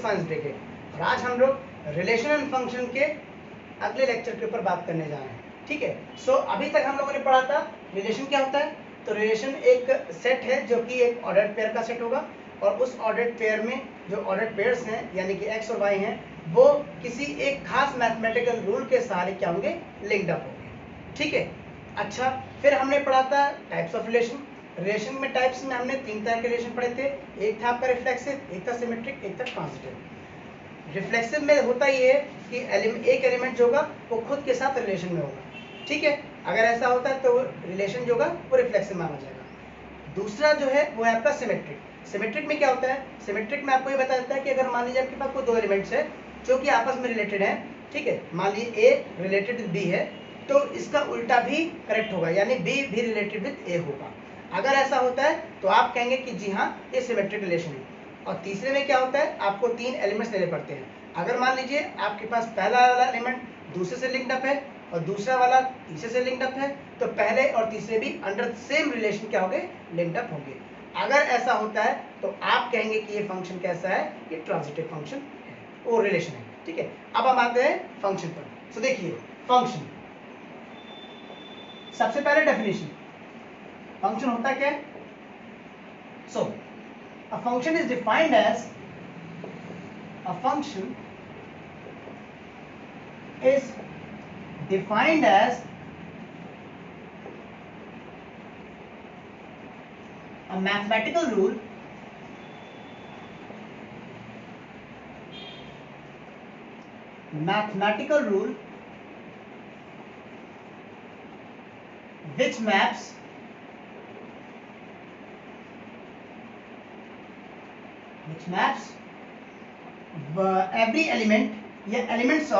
Wednesday के। और आज हम लोग रिलेशन एंड फंक्शन के अगले लेक्चर के ऊपर बात करने जा रहे हैं, ठीक है। सो अभी तक हम लोगों ने पढ़ा था रिलेशन क्या होता है। तो रिलेशन एक सेट है जो कि एक ऑर्डर्ड पेयर का सेट होगा, और उस ऑर्डर्ड पेयर में जो ऑर्डर्ड पेयर्स हैं यानी कि एक्स और वाई हैं, वो किसी एक खास मैथमेटिकल रूल के सहारे क्या होंगे, लिंक्ड अप होंगे, ठीक है। अच्छा, फिर हमने पढ़ा था टाइप्स ऑफ रिलेशन। रिलेशन में टाइप्स में हमने 3 तरह के रिलेशन पढ़े थे। एक था आपका रिफ्लेक्सिव, एक था सिमेट्रिक, एक था ट्रांजिटिव। रिफ्लेक्सिव में होता ये है कि एक एलिमेंट जो होगा वो खुद के साथ रिलेशन में होगा, ठीक है। अगर ऐसा होता है तो रिलेशन जो होगा वो रिफ्लेक्सिव माना जाएगा। दूसरा जो है वो है आपका सिमेट्रिक। सिमेट्रिक में क्या होता है, सिमेट्रिक में आपको ये बता देता है कि अगर मान लीजिए आपके पास कोई 2 एलिमेंट्स है जो कि आपस में रिलेटेड है, ठीक है। मान लीजिए ए रिलेटेड विद बी है, तो इसका उल्टा भी करेक्ट होगा, यानी बी भी रिलेटेड विद ए होगा। अगर ऐसा होता है तो आप कहेंगे कि जी हाँ, ये सिमेट्रिक रिलेशन है। और तीसरे में क्या होता है, आपको 3 एलिमेंट्स लेने पड़ते हैं। अगर मान लीजिए आपके पास पहला वाला एलिमेंट दूसरे से लिंक्ड अप है और दूसरा वाला तीसरे से लिंक्ड अप है, तो पहले और तीसरे भी अंडर सेम रिलेशन क्या होंगे, लिंक्ड अप होंगे। अगर ऐसा होता है तो आप कहेंगे कि ये फंक्शन कैसा है, ये ट्रांजिटिव फंक्शन है, वो रिलेशन है, ठीक है। अब हम आते हैं फंक्शन पर। सो देखिए फंक्शन, सबसे पहले डेफिनेशन, फंक्शन होता क्या है। So a function is defined as, a function is defined as a mathematical rule which maps every element या elements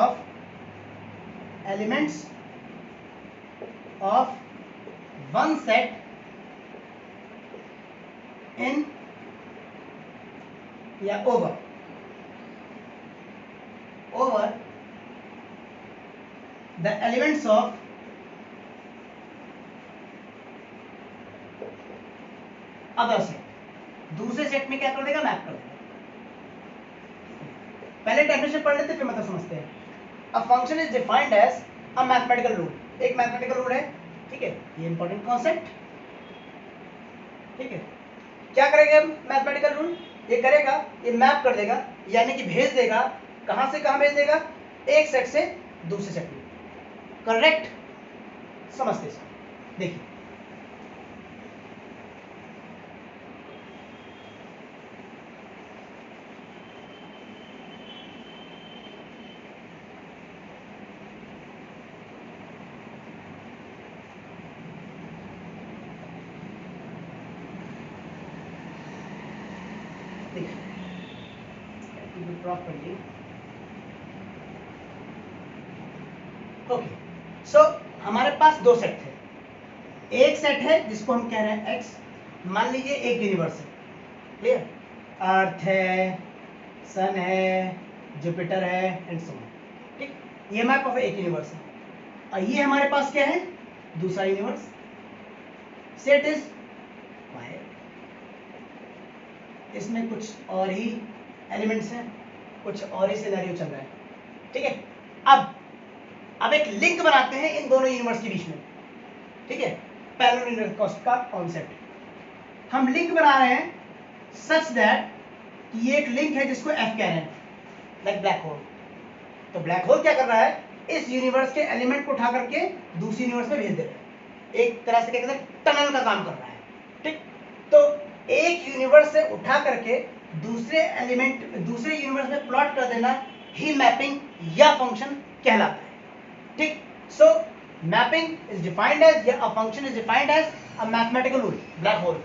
of one set in या over the elements of other set। दूसरे set में क्या कर देगा, मैप कर देगा। पहले डेफिनेशन पढ़ लेते फिर मतलब समझते हैं। A function is defined as a mathematical rule, एक मैथमेटिकल रूल है, ठीक है। ये इंपॉर्टेंट कॉन्सेप्ट, ठीक है। क्या करेगा मैथमेटिकल रूल, ये करेगा, ये मैप कर देगा, यानी कि भेज देगा। कहां से कहां भेज देगा, एक सेट से दूसरे सेट में। करेक्ट, समझते हैं। देखिए properly, ओके। सो हमारे पास 2 सेट थे। एक सेट है जिसको हम कह रहे हैं एक्स, मान लीजिए एक यूनिवर्स है, क्लियर। अर्थ है, सन है, जुपिटर है एंड सो ऑन, ठीक। ये हमारे पास एक यूनिवर्स है। और ये हमारे पास क्या है, दूसरा यूनिवर्स। सेट इज वाई, इसमें कुछ और ही एलिमेंट्स हैं, कुछ और ही सिनेरियो चल रहा है, ठीक है। अब एक लिंक बनाते हैं इन दोनों यूनिवर्स के बीच में, ठीक है। पैरेलल यूनिवर्स का कॉन्सेप्ट हम लिंक बना रहे हैं सच दैट ये एक लिंक है जिसको एफ कह रहे हैं, लाइक ब्लैक होल। तो ब्लैक होल क्या कर रहा है, इस यूनिवर्स के एलिमेंट को उठा करके दूसरी यूनिवर्स में भेज दे रहा है। एक तरह से क्या कहते हैं, टनल का काम कर रहा है, ठीक। तो एक यूनिवर्स से उठा करके दूसरे एलिमेंट दूसरे यूनिवर्स में प्लॉट कर देना ही मैपिंग या फंक्शन कहलाता है, ठीक। So mapping is defined as, या a function is defined as a mathematical rule, black hole,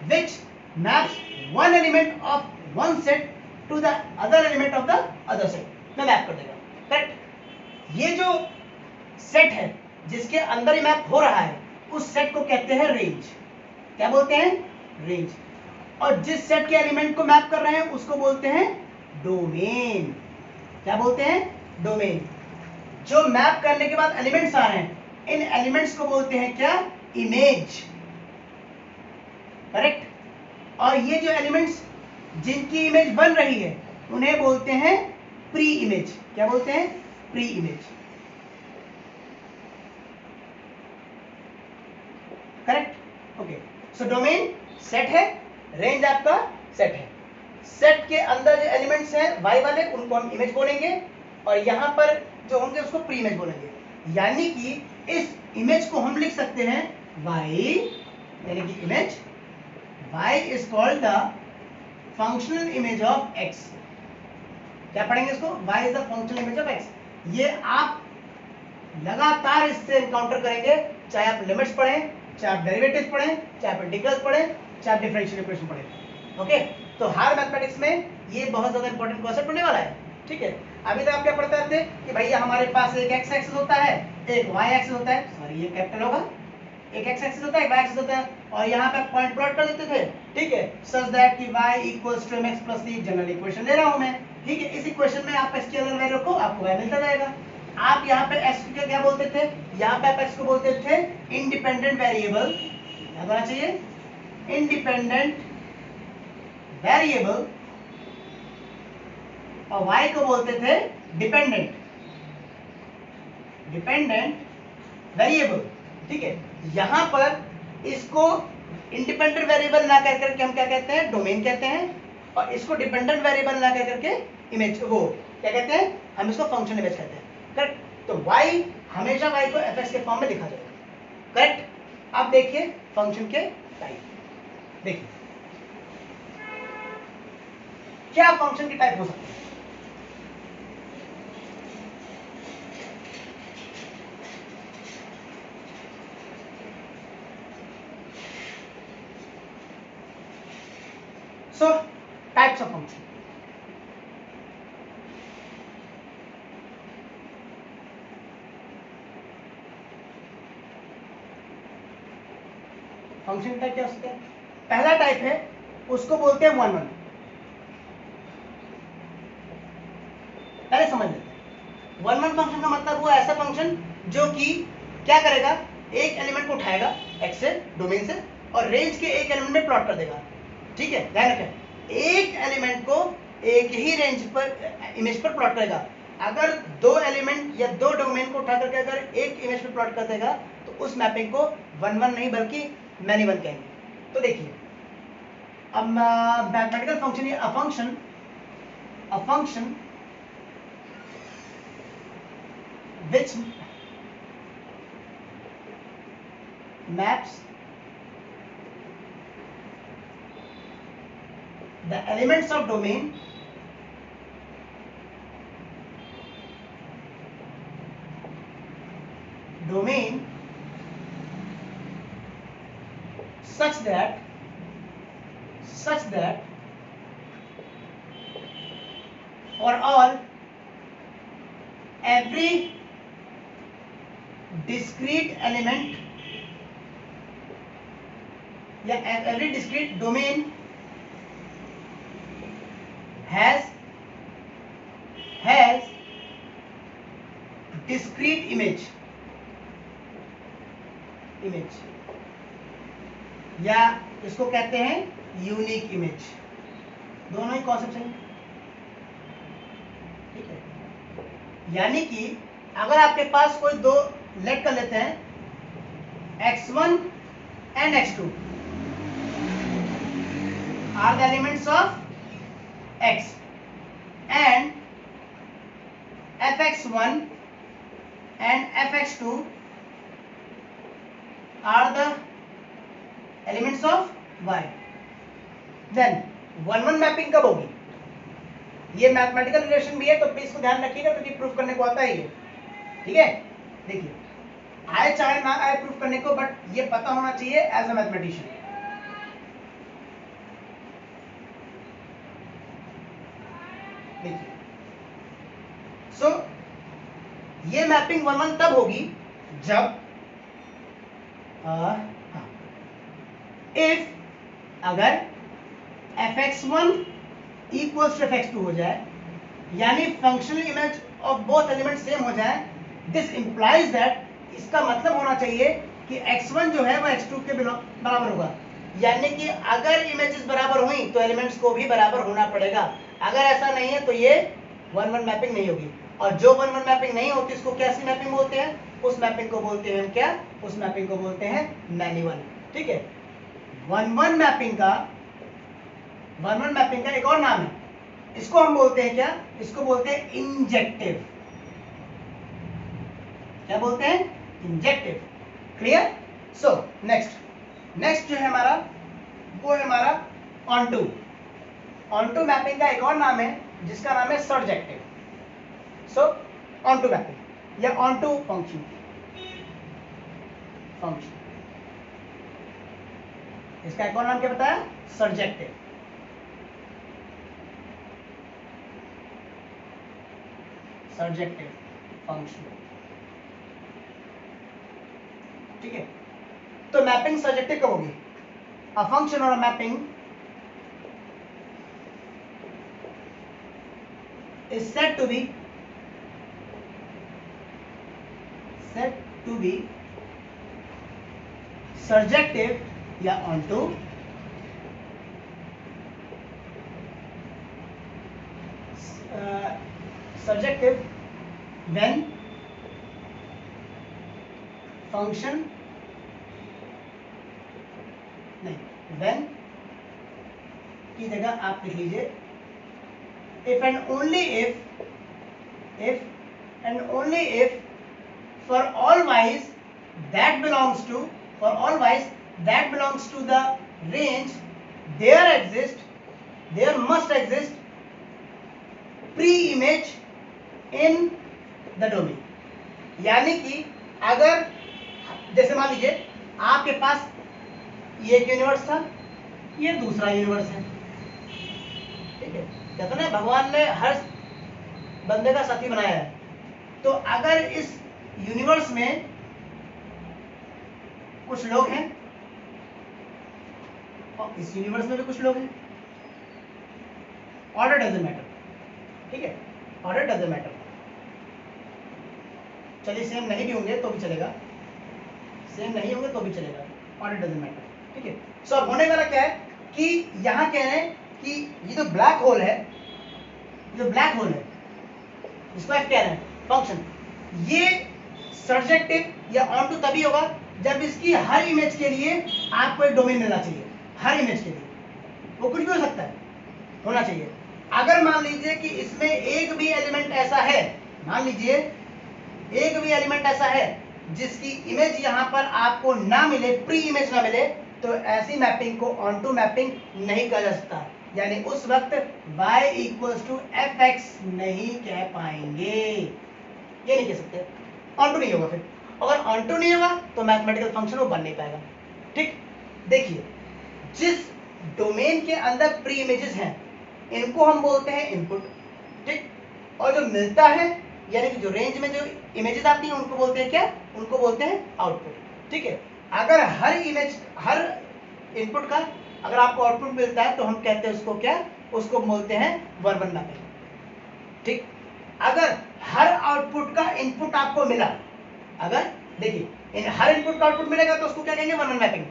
which maps one element of one set to the other element of the other set में map कर देगा, correct. ये जो set है जिसके अंदर ही map हो रहा है, उस सेट को कहते हैं रेंज। क्या बोलते हैं, रेंज। और जिस सेट के एलिमेंट को मैप कर रहे हैं उसको बोलते हैं डोमेन। क्या बोलते हैं, डोमेन। जो मैप करने के बाद एलिमेंट्स आ रहे हैं, इन एलिमेंट्स को बोलते हैं क्या, इमेज, करेक्ट। और ये जो एलिमेंट्स जिनकी इमेज बन रही है उन्हें बोलते हैं प्री इमेज। क्या बोलते हैं? Pre image. Correct? Okay. So domain set है, रेंज आपका सेट है। सेट के अंदर जो एलिमेंट्स हैं y वाले उनको हम इमेज बोलेंगे, और यहाँ पर जो होंगे उसको प्री इमेज बोलेंगे। यानी कि इस इमेज को हम लिख सकते हैं y, यानी कि image y is called the functional image of x। क्या पढ़ेंगे इसको? y is the functional image of x। ये आप लगातार इससे एनकाउंटर करेंगे, चाहे आप लिमिट्स पढ़ें, चाहे आप डेरिवेटिव्स पढ़ें, चाहे आप इंटीग्रल्स पढ़ें, चाहे आप डिफरेंशियल इक्वेशन पढ़ें। ओके, तो हायर मैथमेटिक्स में ये बहुत ज्यादा इंपॉर्टेंट कॉन्सेप्ट होने वाला है। ठीक है, अभी तक आप क्या पढ़ते थे कि भैया हमारे पास एक x एक्सिस होता है, एक y एक्सिस होता है, सॉरी ये कैपिटल होगा, एक x एक्सिस होता है, एक y एक्सिस होता है, और यहाँ पे पॉइंट प्लॉट कर देते थे। ठीक है, सच दैट कि y equals to mx plus c general equation ले रहा हूं मैं। ठीक है, इस इक्वेशन में आप x की अगर वैल्यू रखो आपको y मिलता जाएगा। आप यहाँ पे x को क्या बोलते थे? यहाँ पे आप x को बोलते थे इंडिपेंडेंट वेरिएबल। याद होना चाहिए, इंडिपेंडेंट वेरिएबल, और y को बोलते थे डिपेंडेंट वेरिएबल। ठीक है, यहां पर इसको इंडिपेंडेंट वेरिएबल ना कह करके हम क्या कहते हैं? डोमेन कहते हैं, और इसको डिपेंडेंट वेरिएबल ना कह करके इमेज, वो क्या कहते हैं? हम इसको फंक्शन इमेज कहते हैं। करेक्ट? तो y हमेशा y को fx के फॉर्म में लिखा जाएगा। करेक्ट? अब देखिए फंक्शन के टाइप, देखिए क्या फंक्शन के टाइप हो सकते हैं। So, types of function. Function type क्या हो सकते हैं? पहला टाइप है उसको बोलते हैं वन वन। पहले समझ लेते हैं। वन वन फंक्शन का मतलब वो ऐसा फंक्शन जो कि क्या करेगा? एक एलिमेंट को उठाएगा x से, डोमेन से, और रेंज के एक एलिमेंट में प्लॉट कर देगा। ठीक है, ध्यान रखें, एक एलिमेंट को एक ही रेंज पर, इमेज पर प्लॉट करेगा। अगर दो एलिमेंट या दो डोमेन को उठा करके अगर एक इमेज पर प्लॉट कर देगा तो उस मैपिंग को वन वन नहीं बल्कि मैनी वन कहेंगे। तो देखिए, अब मैथमेटिकल फंक्शन या a function which maps the elements of domain such that for all every discrete element या every discrete domain has discrete image या इसको कहते हैं यूनिक इमेज। दोनों ही कॉन्सेप्ट हैं। ठीक है, यानी कि अगर आपके पास कोई दो, लेट कर लेते हैं x1 and x2 are the elements of x, and fx1 and fx2 are the elements of y, then one one mapping कब होगी? ये मैथमेटिकल रिलेशन भी है तो प्लीज इसको ध्यान रखिएगा क्योंकि प्रूफ करने को आता ही है। ठीक है, देखिए आए चाहे ना आए प्रूफ करने को, बट ये पता होना चाहिए एज अ मैथमेटिशियन। देखिए, सो ये मैपिंग वन वन तब होगी जब इफ अगर fx1 equals to fx2 हो जाए, यानी functional image of both element same हो जाए, दिस इंप्लाइज दैट, इसका मतलब होना चाहिए कि x1 जो है वो x2 के बराबर होगा। यानी कि अगर इमेजेस बराबर हुई तो एलिमेंट्स को भी बराबर होना पड़ेगा। अगर ऐसा नहीं है तो ये 1-1 मैपिंग नहीं होगी। और जो 1-1 मैपिंग नहीं होती इसको कैसी मैपिंग बोलते हैं? उस मैपिंग को बोलते हैं क्या? उस मैपिंग को बोलते हैं मैन्युअल। ठीक है, 1-1 मैपिंग का 1-1 मैपिंग का एक और नाम है, इसको हम बोलते हैं क्या? इसको बोलते हैं इंजेक्टिव। क्या बोलते हैं? इंजेक्टिव। क्लियर? सो नेक्स्ट जो है हमारा वो है हमारा ऑनटू। ऑनटू मैपिंग का एक और नाम है जिसका नाम है सर्जेक्टिव। सो ऑनटू मैपिंग या ऑनटू फंक्शन इसका एक और नाम क्या बताया? सर्जेक्टिव। Surjective function. ठीक है, तो मैपिंग सर्जेक्टिव कब होगी? अ फंक्शन और अ mapping is said to be surjective या onto surjective when function when की जगह आप लिख लीजिए if and only if for all y's that belongs to the range there must exist pre-image in the domain। यानी कि अगर जैसे मान लीजिए आपके पास ये एक यूनिवर्स था, ये दूसरा यूनिवर्स है। ठीक है, कहते ना भगवान ने हर बंदे का साथी बनाया है, तो अगर इस यूनिवर्स में कुछ लोग हैं और इस यूनिवर्स में भी कुछ लोग हैं, ऑर्डर डजंट मैटर। ठीक है, ऑर्डर डजंट मैटर। चलिए सेम नहीं भी होंगे तो भी चलेगा, ऑर्डर डजंट मैटर। ठीक है, सो अब होने वाला क्या है कि यहां कह रहे हैं कि ये जो ब्लैक होल है इसको f कह रहे हैं फंक्शन, ये सर्जेक्टिव या ऑनटू तभी होगा जब इसकी हर इमेज के लिए आपको एक डोमेन मिलना चाहिए। हर इमेज के लिए वो कुछ भी हो सकता है, होना चाहिए। अगर मान लीजिए कि इसमें एक भी एलिमेंट ऐसा है जिसकी इमेज यहां पर आपको ना मिले, प्री इमेज ना मिले, तो ऐसी मैपिंग को ऑनटू मैपिंग नहीं कहा जा सकता। यानी उस वक्त y इक्वल्स टू fx नहीं कह पाएंगे, ये नहीं कह सकते, ऑनटू नहीं होगा। फिर अगर ऑनटू नहीं होगा तो मैथमेटिकल फंक्शन वो बन नहीं पाएगा। ठीक, देखिए जिस डोमेन के अंदर प्री इमेजेस हैं इनको हम बोलते हैं इनपुट। ठीक, और जो मिलता है यानी कि जो रेंज में जो इमेजेस आती हैं उनको बोलते हैं क्या? उनको बोलते हैं आउटपुट। ठीक है, अगर हर इनपुट का अगर आपको आउटपुट मिलता है तो हम कहते हैं उसको क्या? उसको बोलते हैं 1-1 मैपिंग। ठीक, अगर हर आउटपुट का इनपुट आपको मिला, अगर देखिए हर इनपुट का आउटपुट मिलेगा तो उसको क्या कहेंगे? 1-1 मैपिंग।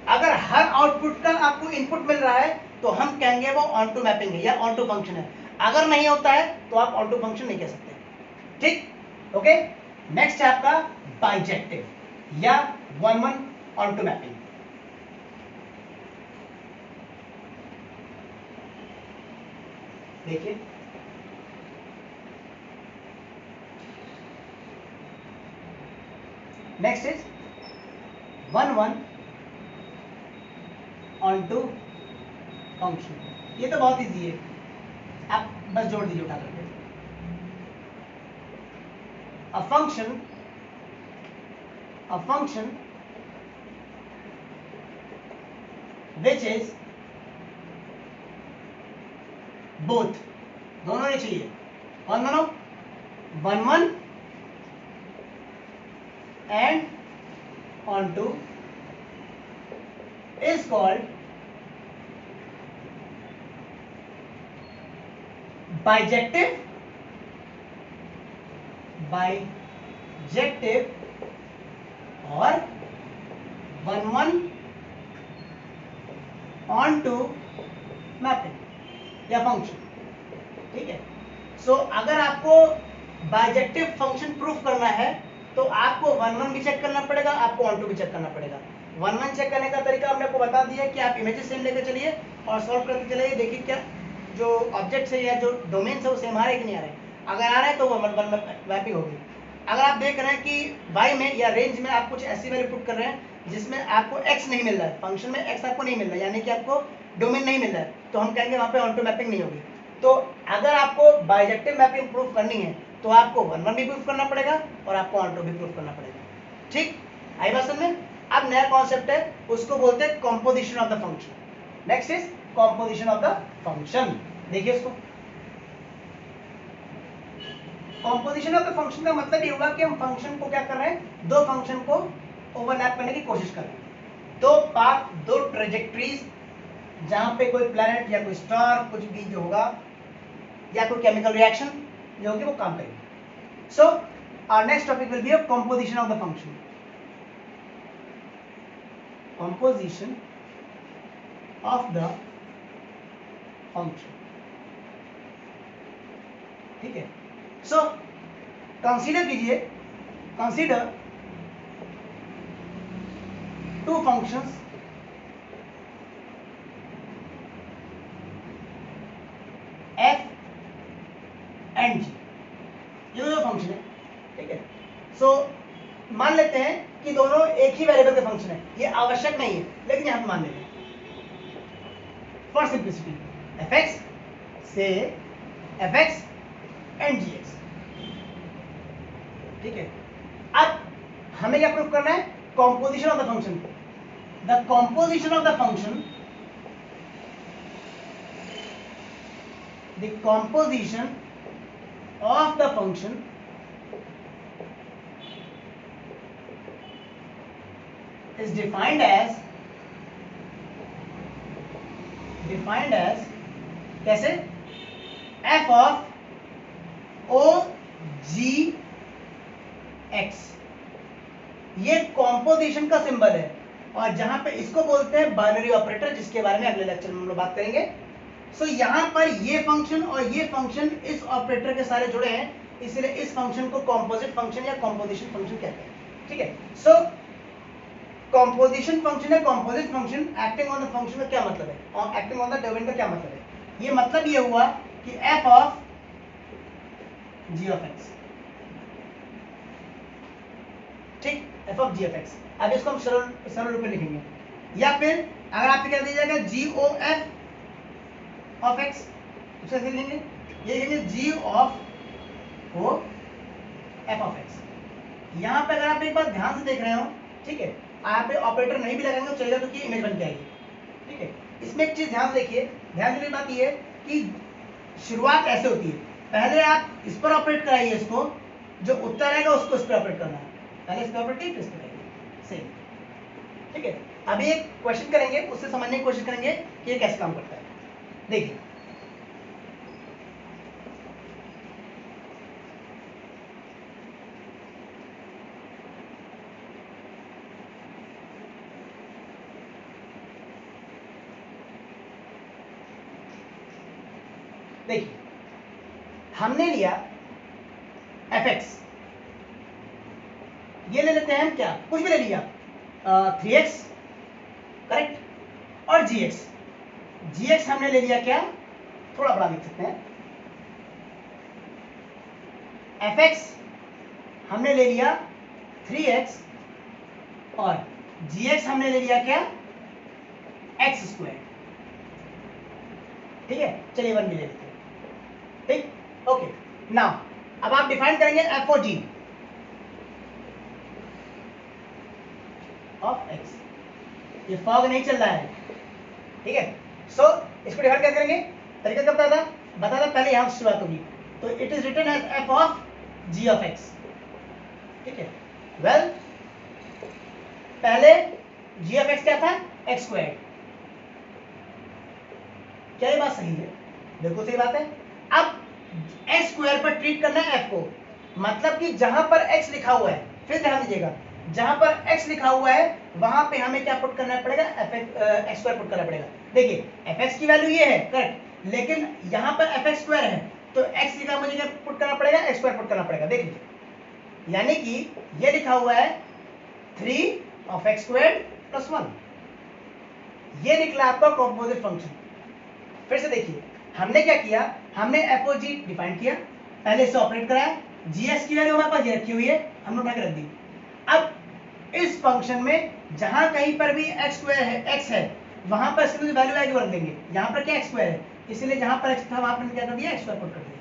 अगर हर आउटपुट का आपको इनपुट मिल रहा है तो हम कहेंगे वो ऑनटू मैपिंग है या ऑनटू फंक्शन है। अगर नहीं होता है तो आप ऑनटू फंक्शन नहीं कह सकते। ठीक, ओके। नेक्स्ट है आपका बाइजेक्टिव या 1-1 ऑनटू मैपिंग। देखिए नेक्स्ट इज 1-1 ऑनटू फंक्शन। ये तो बहुत इजी है, आप बस जोड़ दीजिए उठा करके। A function which is both, दोनों नहीं चाहिए, कौन दोनों? 1-1 and onto is called bijective और 1-1 onto मैपिंग या फंक्शन। ठीक है। सो अगर आपको बाइजेक्टिव फंक्शन प्रूफ करना है तो आपको 1 1 भी चेक करना पड़ेगा, आपको 1 2 भी चेक करना पड़ेगा। 1 1 चेक करने का तरीका हमने आपको बता दिया कि आप इमेजेस सेम लेकर चलिए और सॉल्व करते चलिए, देखिए क्या जो ऑब्जेक्ट है या जो डोमेन है वो सेम आ रहे कि नहीं आ रहे। अगर आ रहा है तो वो 1 1 मैपिंग होगी। अगर आप देख रहे हैं कि y में या रेंज में आप कुछ ऐसी वैल्यू पुट कर रहे हैं जिसमें आपको x नहीं मिल रहा है, फंक्शन में x आपको नहीं मिल रहा है, यानी कि आपको डोमेन नहीं मिल रहा है, तो हम कहेंगे वहाँ पे ऑन टू मैपिंग नहीं होगी। तो अगर आपको बाइजेक्टिव मैपिंग प्रूफ करनी है तो आपको 1 1 भी प्रूफ करना पड़ेगा और आपको ऑन टू भी प्रूफ करना पड़ेगा। ठीक, आई बात समझ में? अब नया कॉन्सेप्ट है, उसको बोलते हैं composition of the function. Next is composition of the function. देखिए इसको, कॉम्पोजिशन ऑफ द फंक्शन का मतलब ये हुआ कि हम फंक्शन को क्या कर रहे हैं, दो फंक्शन को ओवरलैप करने की कोशिश कर रहे हैं, दो पाथ, दो ट्रेजेक्टरीज, जहां पे कोई प्लैनेट या कोई स्टार कुछ भी जो होगा या कोई केमिकल रिएक्शन जो होगी वो काम करेगी। So our next topic will be composition of the function. Composition of the function, ठीक है। सो कंसीडर कीजिए, consider two functions f and g, ये दो फंक्शन है, ठीक है। सो मान लेते हैं कि दोनों एक ही वेरिएबल के फंक्शन है, ये आवश्यक नहीं है लेकिन यहां मान लेते हैं फॉर सिंप्लिसिटी, fx से fx एंड gx, ठीक है। अब हमें क्या प्रूफ करना है, composition of the function. The composition of the function, the composition of the function is defined as कैसे, f of o g x, ये कॉम्पोजिशन का सिंबल है और जहां पे इसको बोलते हैं बाइनरी ऑपरेटर, जिसके बारे में अगले लेक्चर में हम लोग बात करेंगे। सो यहां पर ये फंक्शन और ये फंक्शन इस ऑपरेटर के सारे जुड़े हैं, इसलिए इस फंक्शन को कॉम्पोजिट फंक्शन या कॉम्पोजिशन फंक्शन कहते हैं, ठीक है। सो कॉम्पोजिशन फंक्शन है, composite function acting on the function का क्या मतलब है और एक्टिंग ऑन द डोमेन का क्या मतलब है। ये मतलब ये हुआ कि f of g of x, ठीक, f of g of x। अब इसको हम सरल रूप में लिखेंगे, या फिर अगर आपसे कह दिया जाएगा g o f of x, उसे कैसे लिखेंगे, ये लिखेंगे g of o f of x। यहां पे अगर आप एक बार ध्यान से देख रहे हो, ठीक है, यहाँ पे ऑपरेटर नहीं भी लगाएंगे तो चलेगा क्योंकि इमेज बन के आएगी, ठीक है। इसमें एक चीज ध्यान देखिए, ध्यान देने की बात ये है कि शुरुआत ऐसे होती है, पहले आप इस पर ऑपरेट कराइए, इसको जो उत्तर आएगा उसको इस पर ऑपरेट करना है, पहले इस पर ऑपरेट किए फिर इस पर करेंगे, सेम, ठीक है। अभी एक क्वेश्चन करेंगे, उससे समझने की कोशिश करेंगे कि ये कैसे काम करता है। देखिए देखिए हमने लिया fx, ये ले लेते हैं हम, क्या कुछ भी ले लिया 3x, करेक्ट, और gx हमने ले लिया क्या, थोड़ा बड़ा लिख सकते हैं, fx हमने ले लिया 3x और gx हमने ले लिया क्या, x स्क्वायर, ठीक है। चलिए 1 भी ले लेते हैं, ठीक, ओके। नाउ अब आप डिफाइन करेंगे f और g ऑफ x, ये फॉग नहीं चल रहा है, ठीक है। सो इसको डिफाइन कैसे करेंगे, तरीका क्या बता था पहले यहां से शुरुआत होगी, तो it is written as f of g of x, ठीक है। वेल पहले g ऑफ x क्या था, x स्क्वायर, क्या ये बात सही है, बिल्कुल सही बात है। अब x स्क्वायर पर ट्रीट करना है f को, मतलब कि जहां पर x लिखा हुआ है, फिर ध्यान दीजिएगा, जहां पर x लिखा हुआ है वहां पे हमें क्या पुट करना पड़ेगा, x स्क्वायर पुट करना पड़ेगा। देखिए fx की वैल्यू ये है, करेक्ट, लेकिन यहां पर fx स्क्वायर है तो x की जगह मुझे क्या पुट करना पड़ेगा, एक्स स्क्वायर पुट करना पड़ेगा। देख लीजिए, यानी कि ये लिखा हुआ है 3 of x squared plus 1, ये निकला आपका कॉम्पोजिट फंक्शन। फिर से देखिए, हमने क्या किया, हमने एफ ओ जी डिफाइन किया, पहले से ऑपरेट कराया, जीएस की वैल्यू हमारे पास ये रखी हुई है, हमने उठा के रख दी। अब इस फंक्शन में जहां कहीं पर भी एक्स स्क्वायर है, एक्स है, वहां पर इसकी वैल्यू आएगी रख देंगे। यहाँ पर क्या एक्स स्क्वायर है, इसलिए जहां पर एक्स था वहां पर क्या कर दिया, एक्स स्क्वायर पुट कर दिया।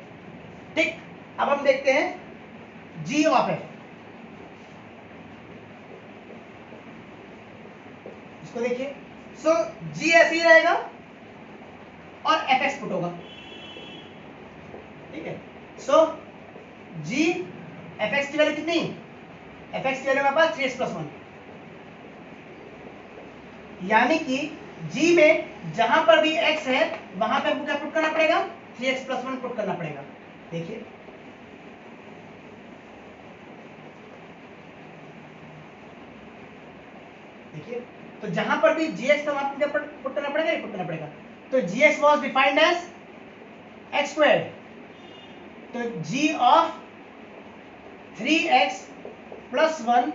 ठीक, अब हम देखते हैं जी ऑफ एफ, इसको देखिए। सो जी ऐसे ही रहेगा और एफ एक्स पुट होगा, ठीक है। सो जी एफ एक्स की वैल्यू कितनी, एफ एक्स की वैल्यू हमारे पास 3x + 1, यानी कि g में जहां पर भी x है वहां पे हमको क्या पुट करना पड़ेगा, 3x + 1 पुट करना पड़ेगा। देखिए, देखिए, तो जहां पर भी gx था वहां पर क्या पुट करना पड़ेगा, पुट करना पड़ेगा। तो gx was defined as x square, तो g of 3x + 1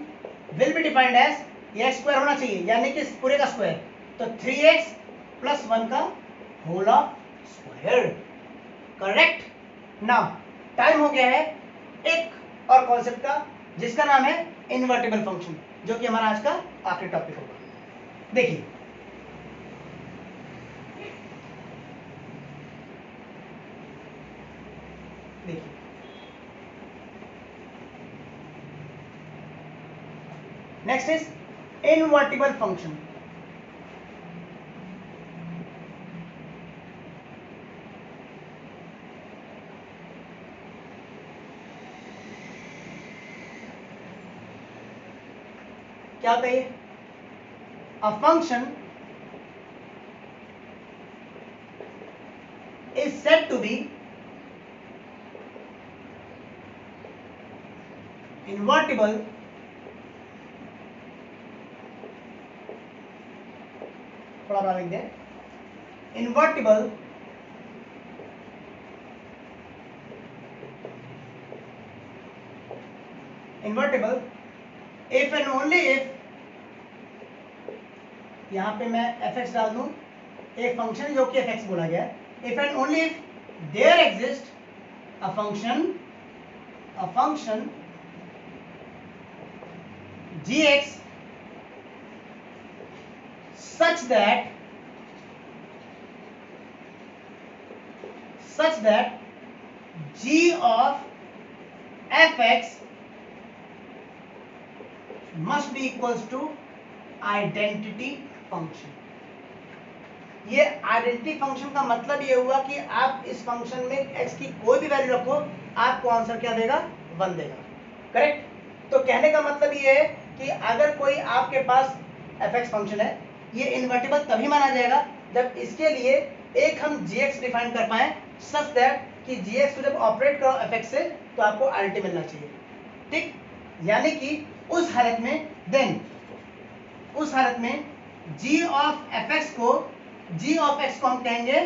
will be defined as, ये x स्क्वायर होना चाहिए, यानी कि पूरे का स्क्वायर, तो 3x + 1 का whole of square. Correct. Now time हो गया है एक और कॉन्सेप्ट का, जिसका नाम है इनवर्टिबल फंक्शन, जो कि हमारा आज का आखिरी टॉपिक होगा। देखिए, देखिए, नेक्स्ट इज इनवर्टिबल फंक्शन। क्या होता है, a function is said to be invertible थोड़ा बड़ा लिख दें, invertible if and only if, यहां पे मैं fx डाल दूं, एक फंक्शन जो कि fx बोला गया है, if and only if there exists a function gx such that g of fx must be equals to identity function। ये आइडेंटिटी फंक्शन का मतलब ये हुआ कि आप इस फंक्शन में x की कोई भी वैल्यू रखो, आपको आंसर क्या देगा, 1 देगा। करेक्ट। तो कहने का मतलब ये है कि अगर कोई आपके पास fx फंक्शन है, ये इन्वर्टिबल तभी माना जाएगा जब इसके लिए एक हम gx डिफाइन कर पाए सच दैट कि gx को जब ऑपरेट करो fx से तो आपको आइडेंटिटी मिलना चाहिए। ठीक, यानी कि उस हालत में g ऑफ fx को हम कहेंगे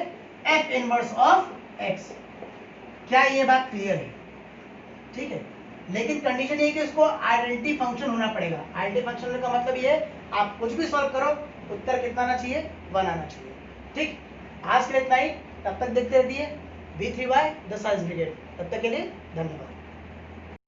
f इनवर्स ऑफ x। क्या ये बात क्लियर है? ठीक है, लेकिन कंडीशन ये है कि उसको आइडेंटिटी फंक्शन होना पड़ेगा। आइडेंटिटी फंक्शन का मतलब ये है आप कुछ भी सॉल्व करो, उत्तर कितना आना चाहिए, 1 आना चाहिए। ठीक, आज के लिए इतना ही, तब तक देखते रहिए B3Y द साइंस ब्रिगेड। तब तक के लिए धन्यवाद।